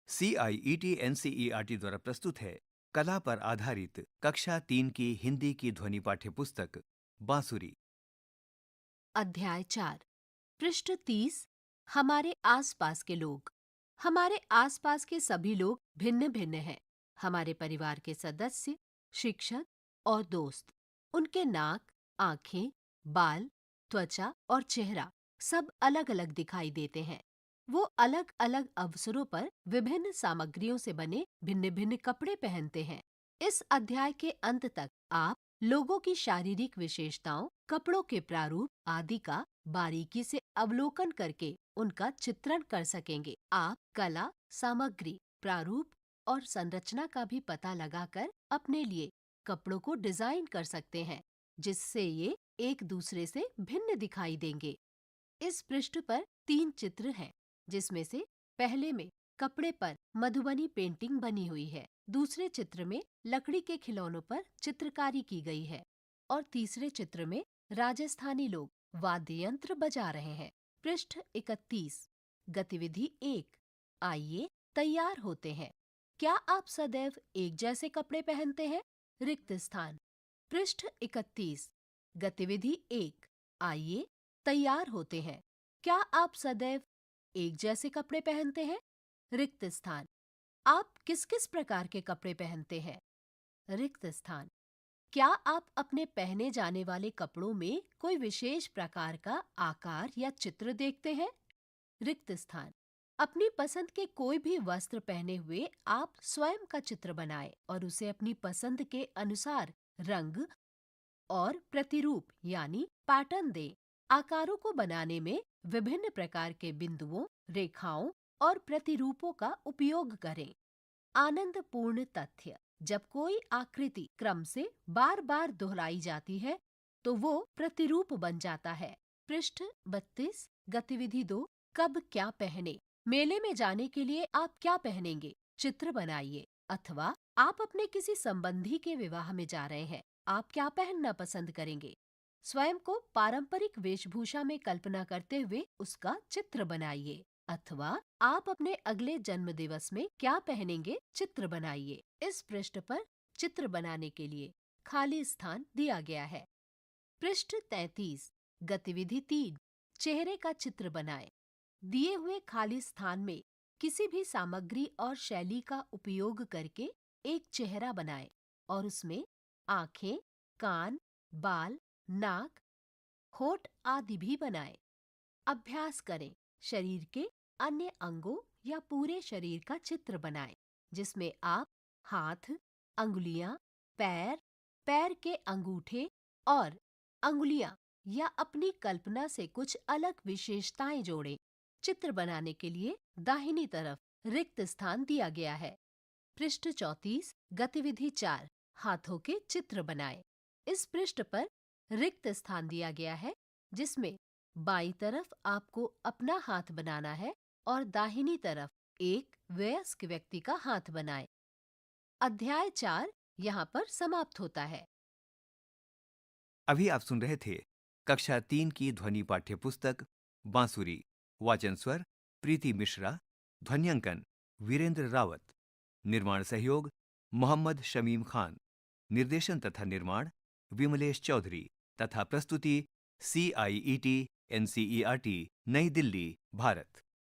CIET NCERT द्वारा प्रस्तुत है कला पर आधारित कक्षा 3 की हिंदी की ध्वनि पाठ्य पुस्तक बांसुरी। अध्याय 4 पृष्ठ 30 हमारे आसपास के लोग। हमारे आसपास के सभी लोग भिन्न भिन्न हैं। हमारे परिवार के सदस्य, शिक्षक और दोस्त, उनके नाक, आंखें, बाल, त्वचा और चेहरा सब अलग अलग दिखाई देते हैं। वो अलग अलग अवसरों पर विभिन्न सामग्रियों से बने भिन्न भिन्न कपड़े पहनते हैं। इस अध्याय के अंत तक आप लोगों की शारीरिक विशेषताओं, कपड़ों के प्रारूप आदि का बारीकी से अवलोकन करके उनका चित्रण कर सकेंगे। आप कला, सामग्री, प्रारूप और संरचना का भी पता लगाकर अपने लिए कपड़ों को डिजाइन कर सकते हैं, जिससे ये एक दूसरे से भिन्न दिखाई देंगे। इस पृष्ठ पर 3 चित्र हैं, जिसमें से पहले में कपड़े पर मधुबनी पेंटिंग बनी हुई है, दूसरे चित्र में लकड़ी के खिलौनों पर चित्रकारी की गई है और तीसरे चित्र में राजस्थानी लोग वाद्य यंत्र बजा रहे हैं। पृष्ठ 31 गतिविधि 1 आइए तैयार होते हैं। क्या आप सदैव एक जैसे कपड़े पहनते हैं? रिक्त स्थान। पृष्ठ 31 गतिविधि 1 आइए तैयार होते हैं। क्या आप सदैव एक जैसे कपड़े पहनते हैं? रिक्त स्थान। आप किस किस प्रकार के कपड़े पहनते हैं? रिक्त स्थान। क्या आप अपने पहने जाने वाले कपड़ों में कोई विशेष प्रकार का आकार या चित्र देखते हैं? रिक्त स्थान। अपनी पसंद के कोई भी वस्त्र पहने हुए आप स्वयं का चित्र बनाएं और उसे अपनी पसंद के अनुसार रंग और प्रतिरूप यानी पैटर्न दें। आकारों को बनाने में विभिन्न प्रकार के बिंदुओं, रेखाओं और प्रतिरूपों का उपयोग करें। आनंदपूर्ण तथ्य: जब कोई आकृति क्रम से बार बार दोहराई जाती है तो वो प्रतिरूप बन जाता है। पृष्ठ 32 गतिविधि 2 कब क्या पहने। मेले में जाने के लिए आप क्या पहनेंगे? चित्र बनाइए। अथवा आप अपने किसी संबंधी के विवाह में जा रहे हैं, आप क्या पहनना पसंद करेंगे? स्वयं को पारंपरिक वेशभूषा में कल्पना करते हुए उसका चित्र बनाइए। अथवा आप अपने अगले जन्म दिवस में क्या पहनेंगे? चित्र बनाइए। इस पृष्ठ पर चित्र बनाने के लिए खाली स्थान दिया गया है। पृष्ठ 33 गतिविधि 3 चेहरे का चित्र बनाएं। दिए हुए खाली स्थान में किसी भी सामग्री और शैली का उपयोग करके एक चेहरा बनाएं और उसमें आंखें, कान, बाल, नाक, होठ आदि भी बनाएं। अभ्यास करें। शरीर के अन्य अंगों या पूरे शरीर का चित्र बनाएं, जिसमें आप हाथ, अंगुलियां, पैर, पैर के अंगूठे और अंगुलियां या अपनी कल्पना से कुछ अलग विशेषताएं जोड़ें। चित्र बनाने के लिए दाहिनी तरफ रिक्त स्थान दिया गया है। पृष्ठ 34 गतिविधि 4 हाथों के चित्र बनाएं। इस पृष्ठ पर रिक्त स्थान दिया गया है, जिसमें बाईं तरफ आपको अपना हाथ बनाना है और दाहिनी तरफ एक वयस्क व्यक्ति का हाथ बनाएं। अध्याय 4 यहाँ पर समाप्त होता है। अभी आप सुन रहे थे कक्षा 3 की ध्वनि पाठ्य पुस्तक बांसुरी। वाचन स्वर प्रीति मिश्रा, ध्वन्यांकन वीरेंद्र रावत, निर्माण सहयोग मोहम्मद शमीम खान, निर्देशन तथा निर्माण विमलेश चौधरी तथा प्रस्तुति CIET NCERT नई दिल्ली, भारत।